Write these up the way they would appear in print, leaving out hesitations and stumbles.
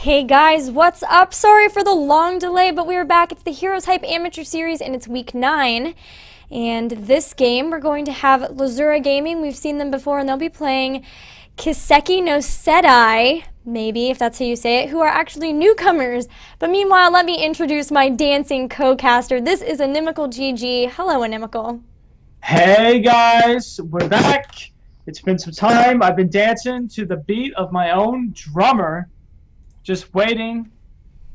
Hey guys, what's up? Sorry for the long delay, but we are back. It's the HeroesHype Amateur Series and it's week 9. And this game, we're going to have Lzuruha Gaming. We've seen them before and they'll be playing Kiseki no Sedai, maybe if that's how you say it, who are actually newcomers. But meanwhile, let me introduce my dancing co-caster. This is Inimical GG. Hello, Inimical. Hey guys, we're back. It's been some time. I've been dancing to the beat of my own drummer. Just waiting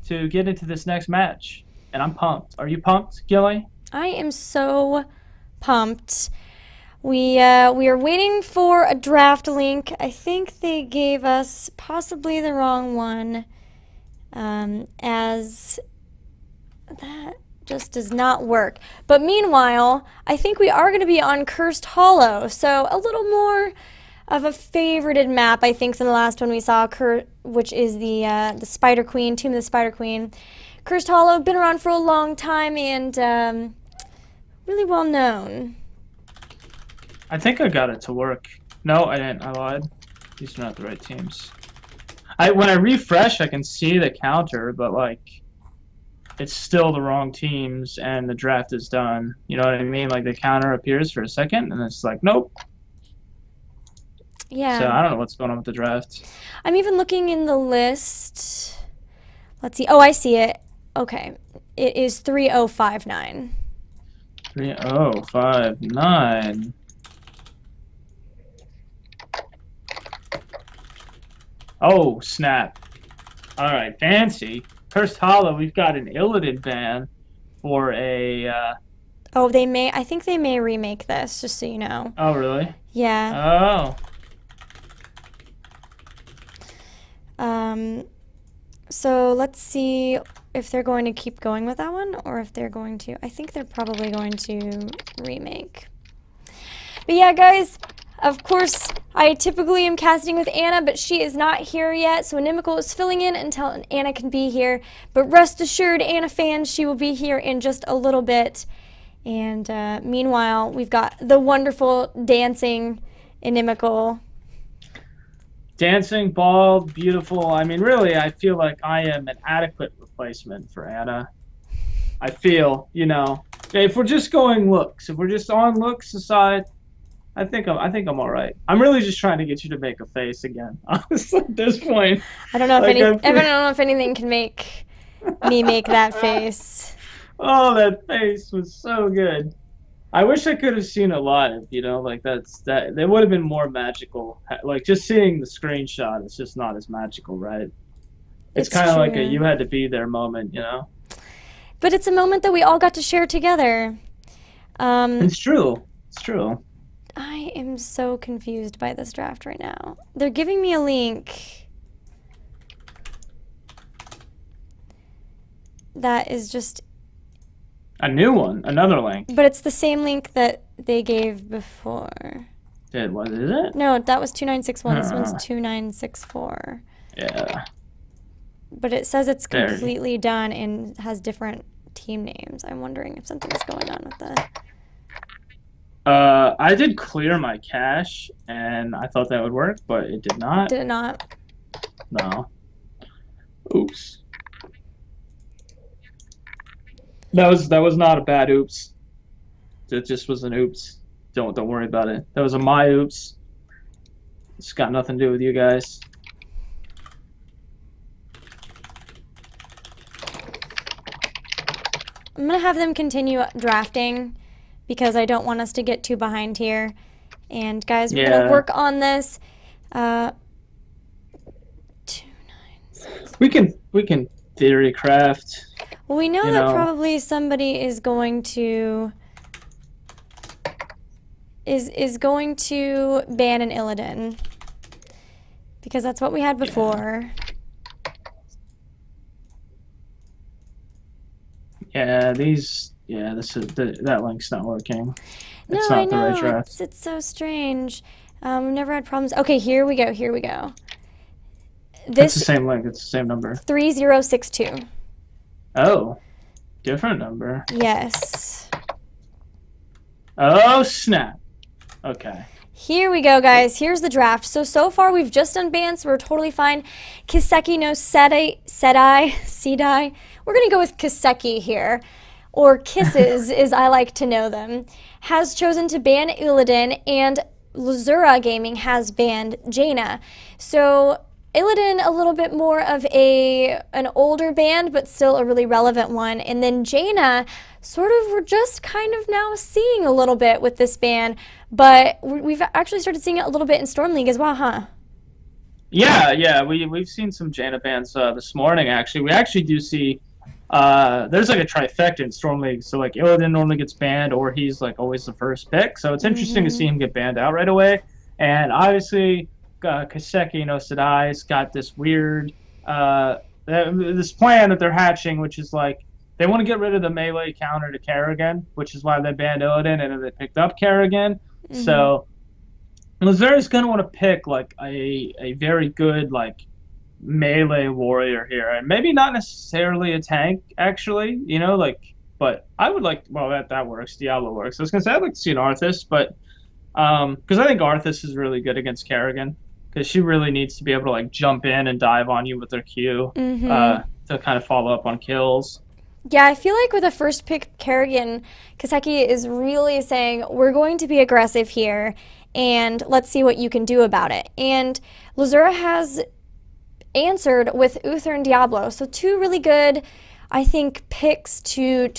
to get into this next match. And I'm pumped. Are you pumped, Gilly? I am so pumped. We are waiting for a draft link. I think they gave us possibly the wrong one, as that just does not work. But meanwhile, I think we are going to be on Cursed Hollow, so a little more of a favorited map, I think, than the last one we saw, which is the Spider Queen, Tomb of the Spider Queen. Cursed Hollow, been around for a long time and really well known. I think I got it to work. No, I didn't. I lied. These are not the right teams. When I refresh, I can see the counter, but like, it's still the wrong teams, and the draft is done. You know what I mean? Like the counter appears for a second, and it's like, nope. Yeah. So I don't know what's going on with the draft. I'm even looking in the list. Let's see. Oh, I see it. Okay. It is 3059. 3059. Oh, snap. Alright, fancy. Cursed Hollow, we've got an Illidan ban for a... Oh, they may... I think they may remake this, just so you know. Oh, really? Yeah. Oh. So let's see if they're going to keep going with that one, or if they're going to... I think they're probably going to remake. But yeah, guys, of course, I typically am casting with Anna, but she is not here yet, so Inimical is filling in until Anna can be here. But rest assured, Anna fans, she will be here in just a little bit. And meanwhile, we've got the wonderful dancing Inimical. Dancing, bald, beautiful. I mean, really, I feel like I am an adequate replacement for Anna. I feel, you know, if we're just going looks, if we're just on looks aside, I think I'm all right. I'm really just trying to get you to make a face again. Honestly, at this point, I don't know if I don't know if anything can make me make that face. Oh, that face was so good. I wish I could have seen it live, you know, like that would have been more magical. Like just seeing the screenshot, it's just not as magical, right? It's kind of like a you had to be there moment, you know? But it's a moment that we all got to share together. It's true. It's true. I am so confused by this draft right now. They're giving me a link that is just... A new one, another link. But it's the same link that they gave before. What is it? No, that was 2961. This one's 2964. Yeah. But it says it's completely done and has different team names. I'm wondering if something's going on with that. I did clear my cache, and I thought that would work, but it did not. Did it not? No. Oops. That was not a bad oops. It just was an oops. Don't worry about it. That was a my oops. It's got nothing to do with you guys. I'm gonna have them continue drafting because I don't want us to get too behind here. And guys, we're gonna work on this. 296. We can theory craft. Well, we know that probably somebody is going to going to ban an Illidan because that's what we had before. Yeah, that link's not working. It's no, not I know. The right draft. It's so strange. We've never had problems. Okay, here we go. Here we go. It's the same link. It's the same number. 3062. Oh, different number. Yes. Oh, snap. Okay. Here we go, guys. Here's the draft. So far we've just done bans, so we're totally fine. Kiseki no sedai. We're going to go with Kiseki here, or Kisses, as I like to know them, has chosen to ban Illidan, and Lzuruha Gaming has banned Jaina. So Illidan, a little bit more of an older band, but still a really relevant one. And then Jaina, sort of, we're just kind of now seeing a little bit with this ban, but we've actually started seeing it a little bit in Storm League as well, huh? Yeah, we've seen some Jaina bans this morning, actually. We actually do see, there's like a trifecta in Storm League, so like Illidan normally gets banned, or he's like always the first pick, so it's interesting to see him get banned out right away. And obviously, Kiseki no Sedai's got this weird, this plan that they're hatching, which is like, they want to get rid of the melee counter to Kerrigan, which is why they banned Illidan, and then they picked up Kerrigan. So Lzuruha's going to want to pick like a very good like melee warrior here, and maybe not necessarily a tank, actually, you know, like, but I would like, well, that works. Diablo works. I was going to say I'd like to see an Arthas, but because I think Arthas is really good against Kerrigan, because she really needs to be able to like jump in and dive on you with her Q to kind of follow up on kills. Yeah, I feel like with a first pick Kerrigan, Kiseki is really saying, we're going to be aggressive here, and let's see what you can do about it. And Lzuruha has answered with Uther and Diablo. So two really good, I think, picks to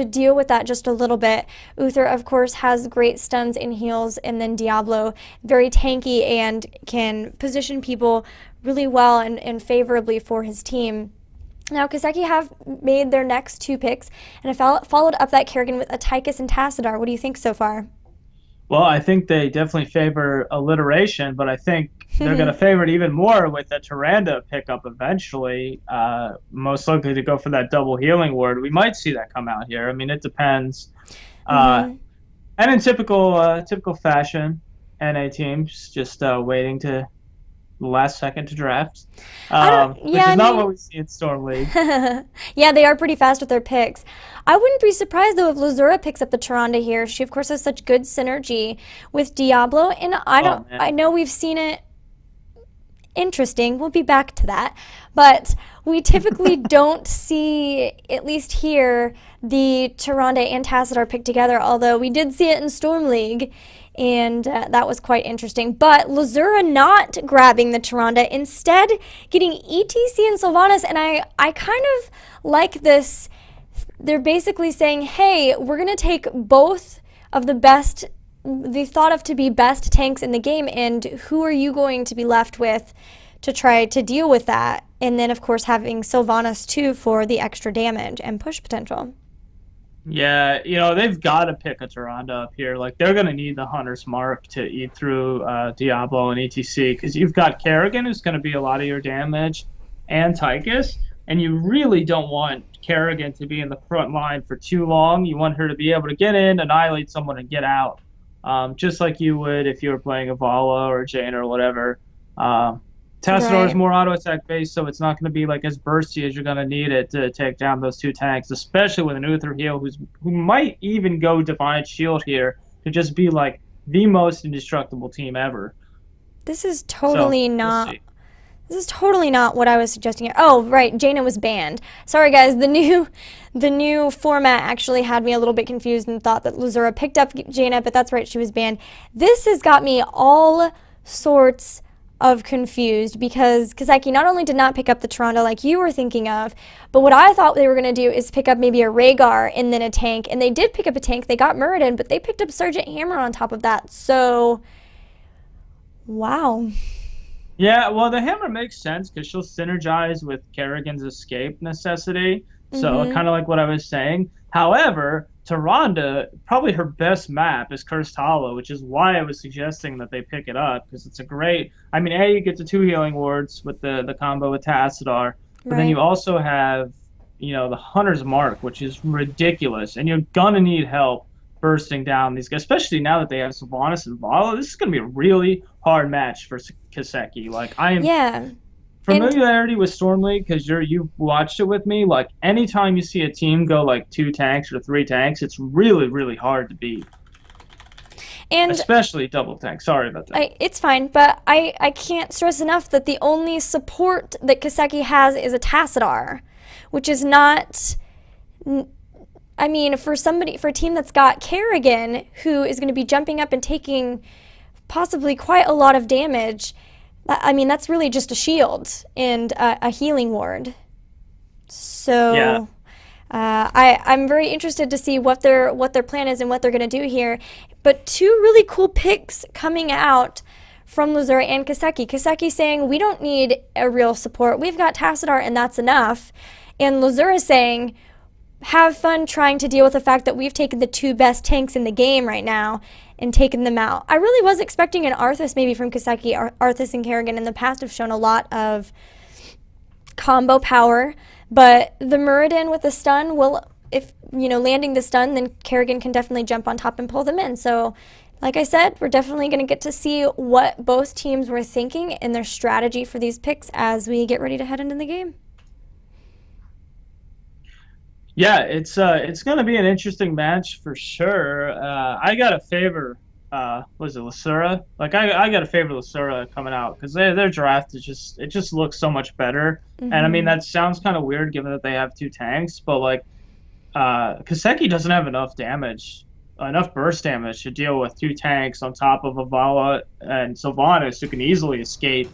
deal with that just a little bit. Uther, of course, has great stuns and heals, and then Diablo, very tanky and can position people really well and favorably for his team. Now, Kiseki have made their next two picks, and have followed up that Kerrigan with a Tychus and Tassadar. What do you think so far? Well, I think they definitely favor alliteration, but I think they're going to favor it even more with a Tyrande pickup eventually, most likely to go for that double healing ward. We might see that come out here. I mean, it depends. And in typical fashion, NA teams just waiting to the last second to draft, which is not what we see in Storm League. Yeah, they are pretty fast with their picks. I wouldn't be surprised, though, if Lzuruha picks up the Tyrande here. She, of course, has such good synergy with Diablo, and I know we've seen it. Interesting. We'll be back to that. But we typically don't see, at least here, the Tyrande and Tassadar picked together, although we did see it in Storm League, and that was quite interesting. But Lzuruha not grabbing the Tyrande, instead getting ETC and Sylvanas, and I kind of like this. They're basically saying, hey, we're going to take both of the best, the thought of to be best tanks in the game, and who are you going to be left with to try to deal with that? And then, of course, having Sylvanas, too, for the extra damage and push potential. Yeah, you know, they've got to pick a Tyrande up here. Like, they're going to need the Hunter's Mark to eat through Diablo and ETC, because you've got Kerrigan, who's going to be a lot of your damage, and Tychus, and you really don't want Kerrigan to be in the front line for too long. You want her to be able to get in, annihilate someone, and get out, just like you would if you were playing a Vala or a Jaina or whatever. Tassadar is more auto attack based, so it's not going to be like as bursty as you're going to need it to take down those two tanks, especially with an Uther heal who might even go Defiant Shield here to just be like the most indestructible team ever. This is totally not. This is totally not what I was suggesting here. Oh, right, Jaina was banned. Sorry, guys. The new format actually had me a little bit confused and thought that Lzuruha picked up Jaina, but that's right, she was banned. This has got me all sorts of confused, because Kiseki not only did not pick up the Tyrande like you were thinking of, but what I thought they were going to do is pick up maybe a Rhaegar and then a tank, and they did pick up a tank. They got Muradin, but they picked up Sergeant Hammer on top of that. So, wow. Yeah, well, the Hammer makes sense because she'll synergize with Kerrigan's escape necessity. So kind of like what I was saying. However, Tyrande, probably her best map is Cursed Hollow, which is why I was suggesting that they pick it up, because it's a great. I mean, you get the 2 healing wards with the combo with Tassadar, but then you also have, you know, the Hunter's Mark, which is ridiculous, and you're gonna need help bursting down these guys, especially now that they have Sylvanas and Vala. This is gonna be a really hard match for Kiseki. Like, I am familiarity with Storm League, because you've watched it with me. Like, anytime you see a team go like 2 tanks or 3 tanks, it's really, really hard to beat. And especially double tank. Sorry about that. it's fine, but I can't stress enough that the only support that Kiseki has is a Tassadar, which is not. I mean, for a team that's got Kerrigan, who is going to be jumping up and taking possibly quite a lot of damage, I mean, that's really just a shield and a healing ward. So Yeah. I'm very interested to see what their plan is and what they're going to do here. But two really cool picks coming out from Lzuruha and Kiseki. Kiseki saying, we don't need a real support. We've got Tassadar and that's enough. And Lzuruha saying, have fun trying to deal with the fact that we've taken the two best tanks in the game right now and taken them out. I really was expecting an Arthas maybe from Kiseki. Arthas and Kerrigan in the past have shown a lot of combo power, but the Muradin with the stun will, if landing the stun, then Kerrigan can definitely jump on top and pull them in. So like I said, we're definitely going to get to see what both teams were thinking and their strategy for these picks as we get ready to head into the game. Yeah, it's going to be an interesting match for sure. I got to favor was it Lzuruha? Like I got to favor Lzuruha coming out because their draft is just looks so much better. And I mean that sounds kind of weird given that they have two tanks, but like Kiseki doesn't have enough burst damage to deal with two tanks on top of Avala and Sylvanas who can easily escape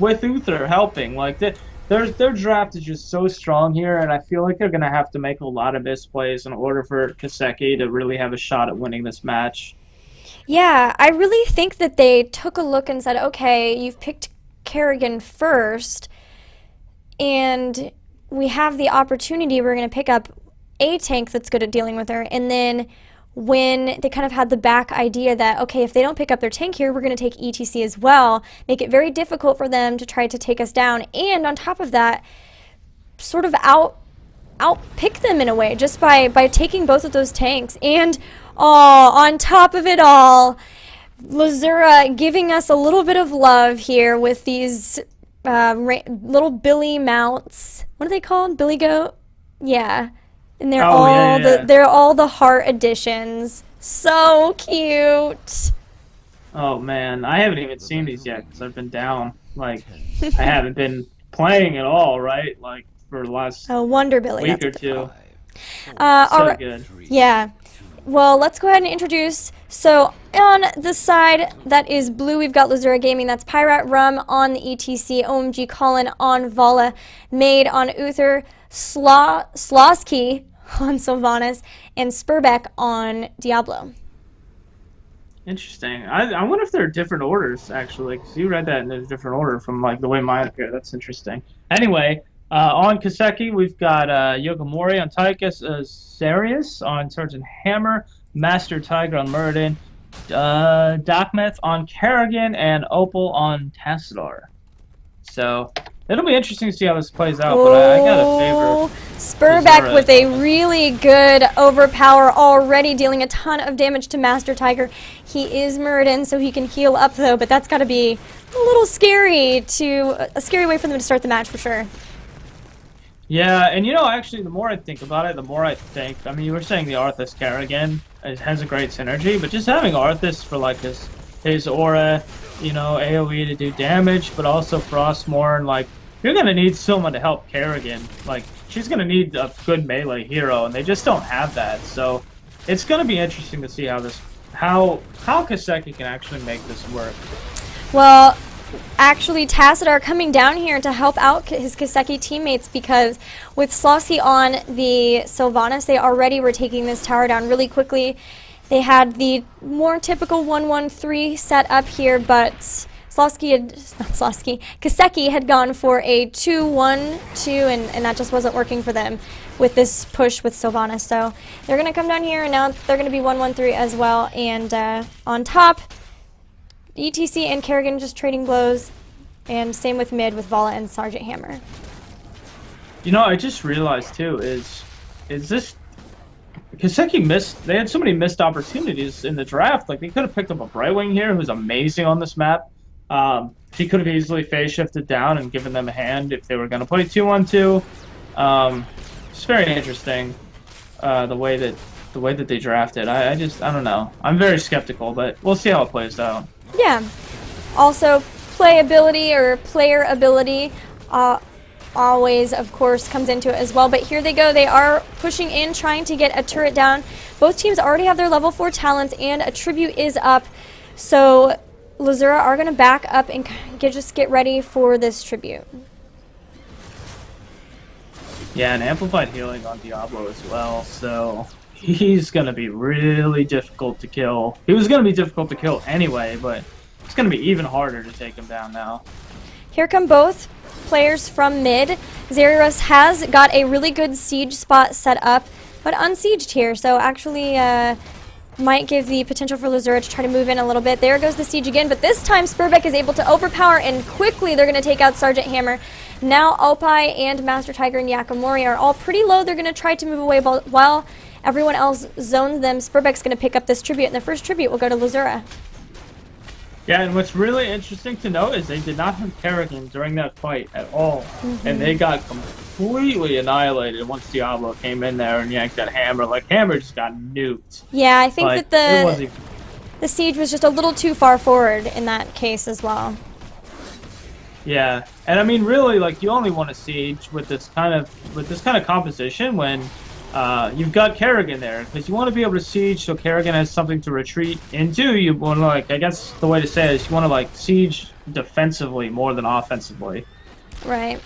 with Uther helping. Like their draft is just so strong here, and I feel like they're going to have to make a lot of misplays in order for Kiseki to really have a shot at winning this match. Yeah, I really think that they took a look and said, okay, you've picked Kerrigan first, and we have the opportunity, we're going to pick up a tank that's good at dealing with her, and then when they kind of had the back idea that, okay, if they don't pick up their tank here, we're going to take ETC as well, make it very difficult for them to try to take us down, and on top of that, sort of outpick them in a way, just by taking both of those tanks. And on top of it all, Lzuruha giving us a little bit of love here with these little Billy mounts. What are they called? Billy Goat? Yeah. And they're they're all the heart editions. So cute. Oh man, I haven't even seen these yet because I've been down. Like I haven't been playing at all, right? Like for the last Wonder Billy, week or two. So good. Yeah. Well, let's go ahead and introduce. So on the side that is blue, we've got Lzuruha Gaming. That's Pirate Rum on the ETC, OMG Colin on Vala, Made on Uther, Slosky on Sylvanas, and Spurbeck on Diablo. Interesting. I wonder if there are different orders, actually, because you read that in a different order from like the way mine appear. That's interesting. Anyway, on Kiseki, we've got Yogamori on Tychus, Zarius on Sergeant Hammer, Master Tiger on Muradin, Dakmeth on Kerrigan, and Opal on Tassadar. So it'll be interesting to see how this plays out, but I got a favor. Spurbeck with a really good overpower already, dealing a ton of damage to Master Tiger. He is Muradin, so he can heal up though, but that's got to be a little scary a scary way for them to start the match for sure. Yeah, and actually, the more I think about it, the more I think. I mean, you were saying the Arthas Kerrigan has a great synergy, but just having Arthas for like his aura, AoE to do damage, but also Frostmourne, like you're gonna need someone to help Kerrigan. Like she's gonna need a good melee hero, and they just don't have that. So it's gonna be interesting to see how Kiseki can actually make this work. Well, actually, Tassadar coming down here to help out his Kiseki teammates, because with Slosky on the Sylvanas, they already were taking this tower down really quickly. They had the more typical 1-1-3 set up here, but Kiseki had gone for a 2-1-2, and that just wasn't working for them with this push with Sylvanas. So they're going to come down here, and now they're going to be 1-1-3 as well. And on top, ETC and Kerrigan just trading blows, and same with mid with Vala and Sergeant Hammer. I just realized too is this Kiseki they had so many missed opportunities in the draft. Like they could have picked up a Brightwing here who's amazing on this map. She could have easily phase shifted down and given them a hand if they were going to play 2-1-2. It's very interesting the way that the way that they drafted. I don't know. I'm very skeptical, but we'll see how it plays out. Yeah. Also, playability or player ability always, of course, comes into it as well. But here they go. They are pushing in, trying to get a turret down. Both teams already have their level 4 talents, and a tribute is up. So Lzuruha are going to back up and just get ready for this tribute. Yeah, and amplified healing on Diablo as well, so he's going to be really difficult to kill. He was going to be difficult to kill anyway, but it's going to be even harder to take him down now. Here come both players from mid. Xerius has got a really good siege spot set up, but unsieged here, so actually might give the potential for Lzuruha to try to move in a little bit. There goes the siege again, but this time Spurbeck is able to overpower, and quickly they're going to take out Sergeant Hammer. Now Alpi and Master Tiger and Yakamori are all pretty low. They're going to try to move away while everyone else zones them. Spurbeck's going to pick up this tribute, and the first tribute will go to Lzuruha. Yeah, and what's really interesting to note is they did not have Kerrigan during that fight at all. And they got completely annihilated once Diablo came in there and yanked that hammer. Like, hammer just got nuked. Yeah, I think like, that the siege was just a little too far forward in that case as well. Yeah, and I mean, really, like, you only want to siege with this kind of composition when you've got Kerrigan there, because you want to be able to siege so Kerrigan has something to retreat into. You want to, like, I guess the way to say it is you want to, like, siege defensively more than offensively. Right.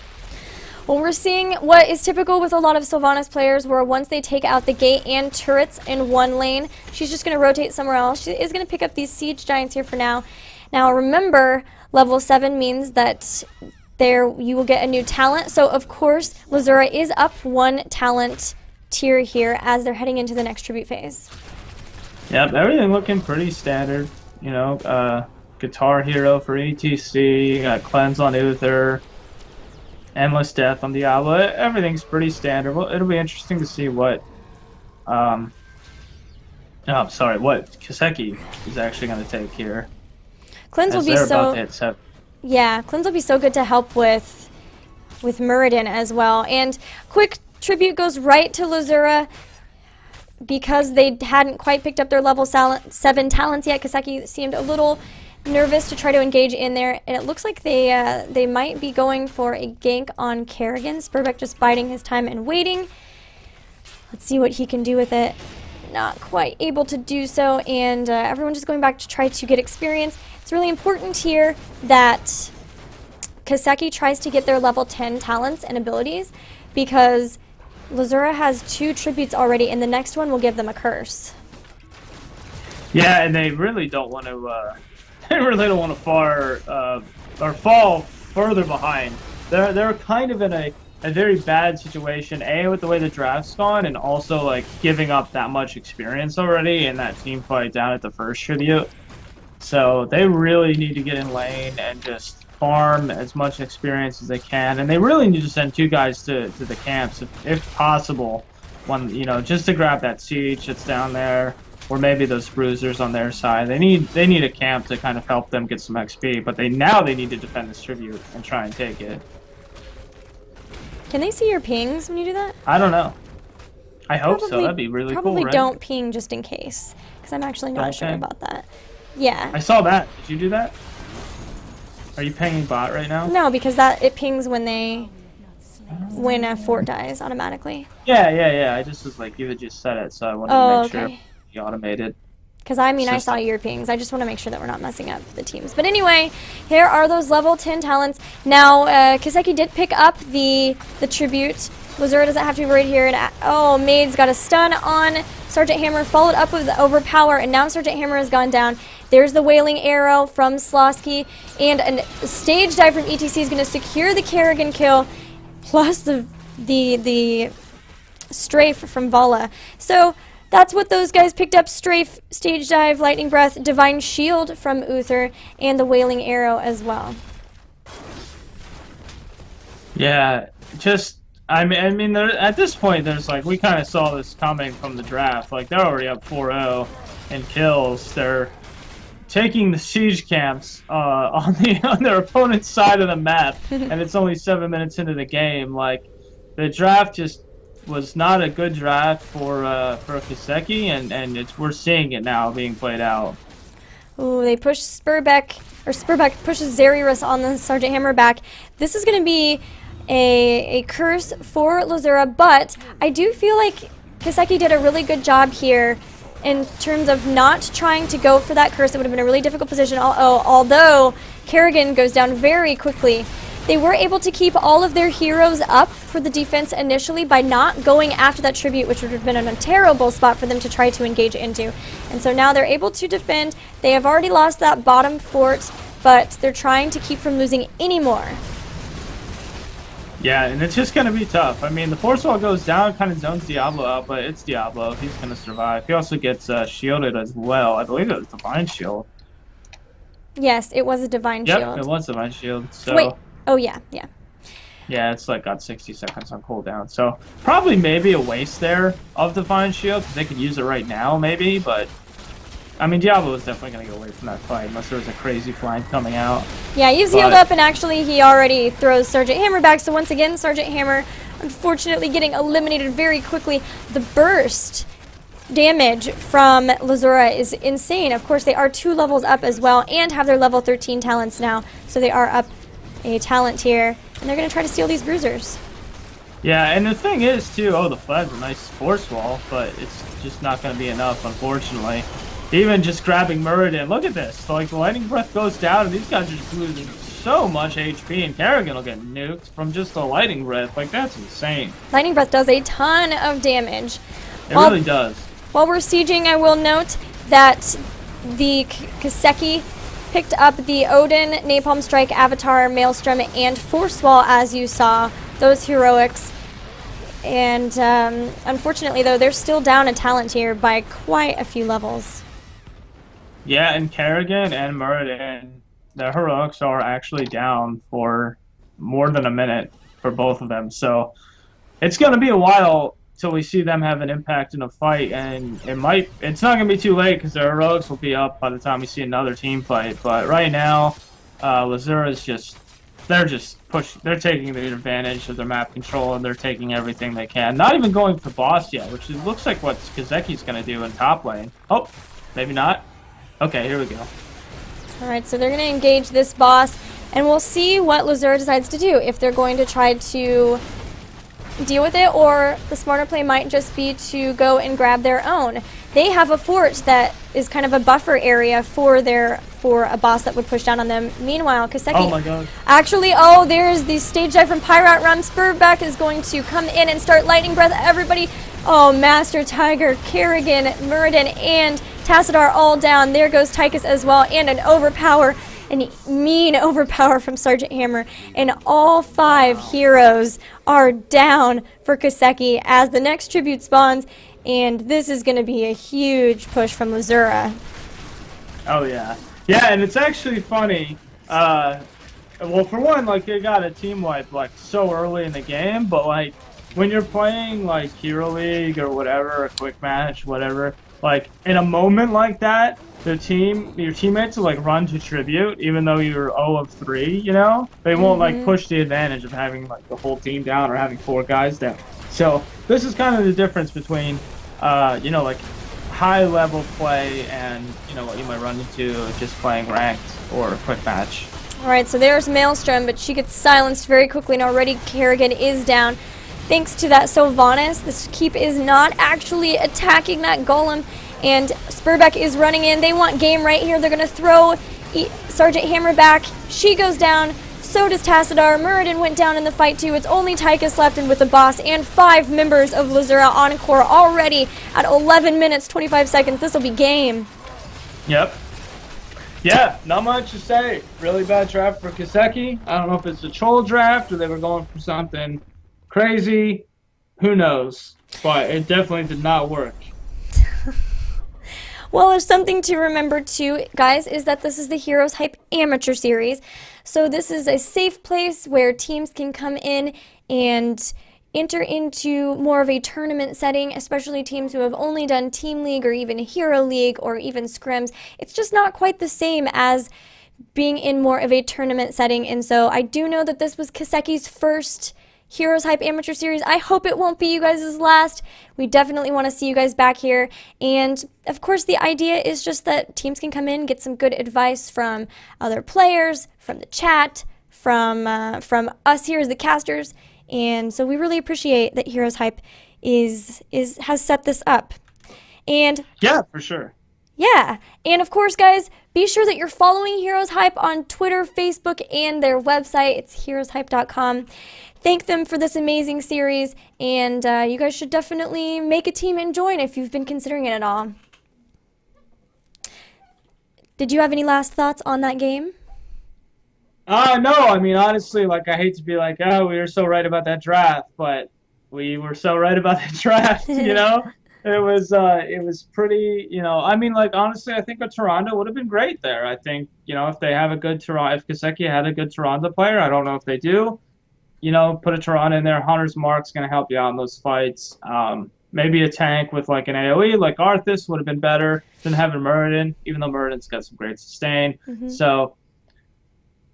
Well, we're seeing what is typical with a lot of Sylvanas players, where once they take out the gate and turrets in one lane, she's just going to rotate somewhere else. She is going to pick up these siege giants here for now. Now, remember, level 7 means that you will get a new talent. So, of course, Lzuruha is up 1 talent tier here as they're heading into the next tribute phase. Yep, everything looking pretty standard. You know, Guitar Hero for ETC, got Cleanse on Uther, Endless Death on Diablo. Everything's pretty standard. Well, it'll be interesting to see what what Kiseki is actually going to take here. Cleanse will be Cleanse will be so good to help with Muradin as well. And quick tribute goes right to Lzuruha because they hadn't quite picked up their level 7 talents yet. Kiseki seemed a little nervous to try to engage in there, and it looks like they might be going for a gank on Kerrigan. Spurbeck just biding his time and waiting. Let's see what he can do with it. Not quite able to do so, and everyone just going back to try to get experience. It's really important here that Kiseki tries to get their level 10 talents and abilities, because Lzuruha has 2 tributes already, and the next one will give them a curse. Yeah, and they really don't want to. They really don't want to fall further behind. They're kind of in a very bad situation. With the way the draft's gone, and also like giving up that much experience already in that team fight down at the first tribute. So they really need to get in lane and just farm as much experience as they can, and they really need to send 2 guys to the camps if possible, just to grab that siege that's down there, or maybe those bruisers on their side. They need a camp to kind of help them get some XP, but they need to defend this tribute and try and take it. Can they see your pings when you do that? I don't know. I hope so. That'd be really cool, right? Probably don't ping just in case, because I'm actually not sure about that. Yeah. I saw that. Did you do that? Are you pinging bot right now? No, because it pings when a fort dies automatically. Yeah. I just was like, you had just said it, so I wanted to make sure you automated. Because I saw your pings. I just want to make sure that we're not messing up the teams. But anyway, here are those level 10 talents. Now, Kiseki did pick up the tribute. Lzuruha doesn't have to be worried here. And, Maid's got a stun on Sergeant Hammer, followed up with the overpower, and now Sergeant Hammer has gone down. There's the Wailing Arrow from Slosky, and a stage dive from ETC is going to secure the Kerrigan kill, plus the strafe from Vala. So that's what those guys picked up: strafe, stage dive, lightning breath, divine shield from Uther, and the Wailing Arrow as well. Yeah, I mean, at this point, we kind of saw this coming from the draft. Like, they're already up 4-0 in kills. They're taking the siege camps on their opponent's side of the map, and it's only 7 minutes into the game. Like, the draft just was not a good draft for Kiseki, and we're seeing it now being played out. Ooh, they push Spurbeck, or Spurbeck pushes Zerius on the Sergeant Hammer back. This is going to be a curse for Lzuruha, but I do feel like Kiseki did a really good job here in terms of not trying to go for that curse. It would have been a really difficult position, although Kerrigan goes down very quickly. They were able to keep all of their heroes up for the defense initially by not going after that tribute, which would have been a terrible spot for them to try to engage into. And so now they're able to defend. They have already lost that bottom fort, but they're trying to keep from losing any more. Yeah, and it's just going to be tough. I mean, the force wall goes down, kind of zones Diablo out, but it's Diablo. He's going to survive. He also gets shielded as well. I believe it was Divine Shield. Yes, it was a Divine Shield. Yep, it was Divine Shield. So. Wait. Oh, yeah. Yeah, it's like got 60 seconds on cooldown. So probably maybe a waste there of Divine Shield, because they could use it right now maybe, but I mean, Diablo is definitely going to go away from that fight unless there was a crazy flank coming out. Yeah, he's healed up, and actually he already throws Sergeant Hammer back. So once again, Sergeant Hammer unfortunately getting eliminated very quickly. The burst damage from Lzuruha is insane. Of course, they are 2 levels up as well and have their level 13 talents now. So they are up a talent here, and they're going to try to steal these bruisers. Yeah, and the thing is, too, the Fled's a nice force wall, but it's just not going to be enough, unfortunately. Even just grabbing Muradin, look at this. Like, the Lightning Breath goes down, and these guys are just losing so much HP, and Kerrigan will get nuked from just the Lightning Breath. Like, that's insane. Lightning Breath does a ton of damage. It really does. While we're sieging, I will note that the Kiseki picked up the Odin, Napalm Strike, Avatar, Maelstrom, and Force Wall, as you saw, those heroics. And unfortunately, though, they're still down a talent here by quite a few levels. Yeah, and Kerrigan and Muradin, the heroics are actually down for more than a minute for both of them. So it's going to be a while till we see them have an impact in a fight, and it's not going to be too late because their heroics will be up by the time we see another team fight. But right now, Lzuruha is they're taking the advantage of their map control, and they're taking everything they can. Not even going for boss yet, which looks like what Kiseki's going to do in top lane. Oh, maybe not. Okay, here we go. Alright, so they're going to engage this boss, and we'll see what Lzuruha decides to do. If they're going to try to deal with it, or the smarter play might just be to go and grab their own. They have a fort that is kind of a buffer area for a boss that would push down on them. Meanwhile, Kiseki... Oh my god. Actually, there's the stage dive from Pyrat Run. Spurbeck is going to come in and start Lightning Breath. Everybody... Oh, Master Tiger, Kerrigan, Muradin, and Tassadar all down. There goes Tychus as well, and an mean overpower from Sergeant Hammer. And all 5 heroes are down for Kiseki as the next tribute spawns. And this is going to be a huge push from Lzuruha. Oh, yeah. Yeah, and it's actually funny. Well, for one, like, they got a team wipe, like, so early in the game, but, like, when you're playing, like, Hero League or whatever, a quick match, whatever, like, in a moment like that, your teammates will, like, run to tribute, even though you're 0 of 3, you know? They won't, like, push the advantage of having, like, the whole team down or having 4 guys down. So, this is kind of the difference between, you know, like, high-level play and, you know, what you might run into just playing ranked or a quick match. Alright, so there's Maelstrom, but she gets silenced very quickly, and already Kerrigan is down. Thanks to that Sylvanas, this keep is not actually attacking that golem, and Spurbeck is running in. They want game right here. They're going to throw Sergeant Hammer back. She goes down. So does Tassadar. Muradin went down in the fight too. It's only Tychus left, and with the boss and 5 members of Lzuruha Encore already at 11 minutes, 25 seconds. This will be game. Yep. Yeah, not much to say. Really bad draft for Kiseki. I don't know if it's a troll draft or they were going for something crazy. Who knows? But it definitely did not work. Well, there's something to remember too, guys, is that this is the Heroes Hype Amateur Series. So this is a safe place where teams can come in and enter into more of a tournament setting, especially teams who have only done Team League or even Hero League or even Scrims. It's just not quite the same as being in more of a tournament setting. And so I do know that this was Kiseki's first Heroes Hype Amateur Series. I hope it won't be you guys' last. We definitely want to see you guys back here. And of course, the idea is just that teams can come in, get some good advice from other players, from the chat, from us here as the casters. And so we really appreciate that Heroes Hype has set this up. And yeah, for sure. yeah, and of course, guys, be sure that you're following Heroes Hype on Twitter, Facebook, and their website. It's heroeshype.com. Thank them for this amazing series, and you guys should definitely make a team and join if you've been considering it at all. Did you have any last thoughts on that game? No, I mean, honestly, like, I hate to be like, oh, we were so right about that draft, but we were so right about that draft, you know? It was pretty, you know, I mean, like, honestly, I think a Toronto would have been great there. I think, you know, if they have a good Toronto, if Kiseki had a good Toronto player, I don't know if they do, you know, put a Toronto in there. Hunter's Mark's going to help you out in those fights. Maybe a tank with, like, an AoE, like Arthas would have been better than having Muradin, even though Muradin's got some great sustain. So,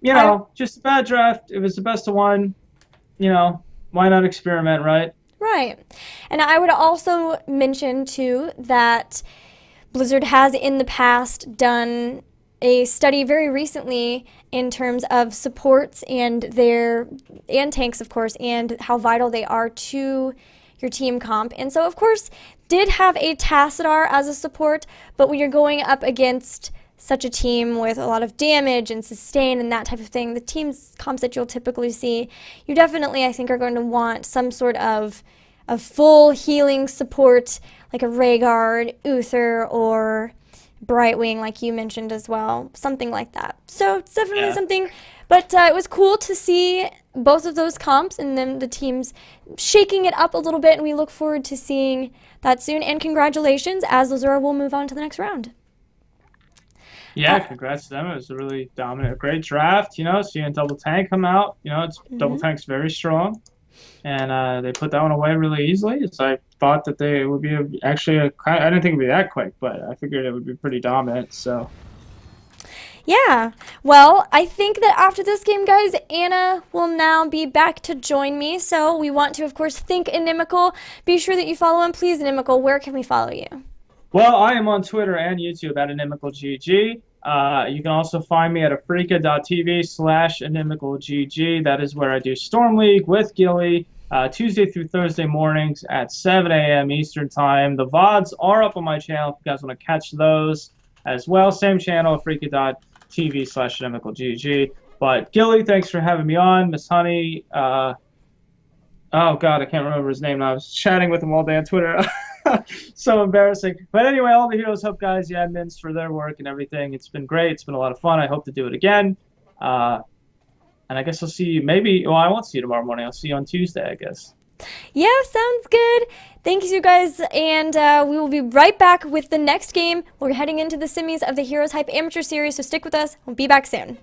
you know, just a bad draft. It was the best of one. You know, why not experiment, right? Right. And I would also mention, too, that Blizzard has in the past done a study very recently in terms of supports and tanks, of course, and how vital they are to your team comp. And so, of course, did have a Tassadar as a support, but when you're going up against such a team with a lot of damage and sustain and that type of thing, the team's comps that you'll typically see, you definitely, I think, are going to want some sort of full healing support, like a Rhaegar, Uther, or Brightwing, like you mentioned as well, something like that. So it's definitely something, but it was cool to see both of those comps and then the teams shaking it up a little bit, and we look forward to seeing that soon. And congratulations, as Lzuruha will move on to the next round. Yeah, congrats to them. It was a really dominant, great draft. You know, seeing Double Tank come out, you know, Double Tank's very strong. And they put that one away really easily. So I thought that they would be I didn't think it would be that quick, but I figured it would be pretty dominant. So yeah, well, I think that after this game, guys, Anna will now be back to join me. So we want to, of course, thank Inimical. Be sure that you follow him. Please, Inimical, where can we follow you? Well, I am on Twitter and YouTube at InimicalGG. You can also find me at afrika.tv/InimicalGG. That is where I do Storm League with Gilly Tuesday through Thursday mornings at 7 a.m. Eastern Time. The VODs are up on my channel if you guys want to catch those as well. Same channel, afrika.tv/InimicalGG. But Gilly, thanks for having me on. Miss Honey, oh, God, I can't remember his name now. I was chatting with him all day on Twitter. So embarrassing. But anyway, all the Heroes Hype guys, the admins, for their work and everything. It's been great. It's been a lot of fun. I hope to do it again. And I guess I'll see you maybe. Well, I won't see you tomorrow morning. I'll see you on Tuesday, I guess. Yeah, sounds good. Thanks, you guys. And we will be right back with the next game. We're heading into the semis of the Heroes Hype Amateur Series, so stick with us. We'll be back soon.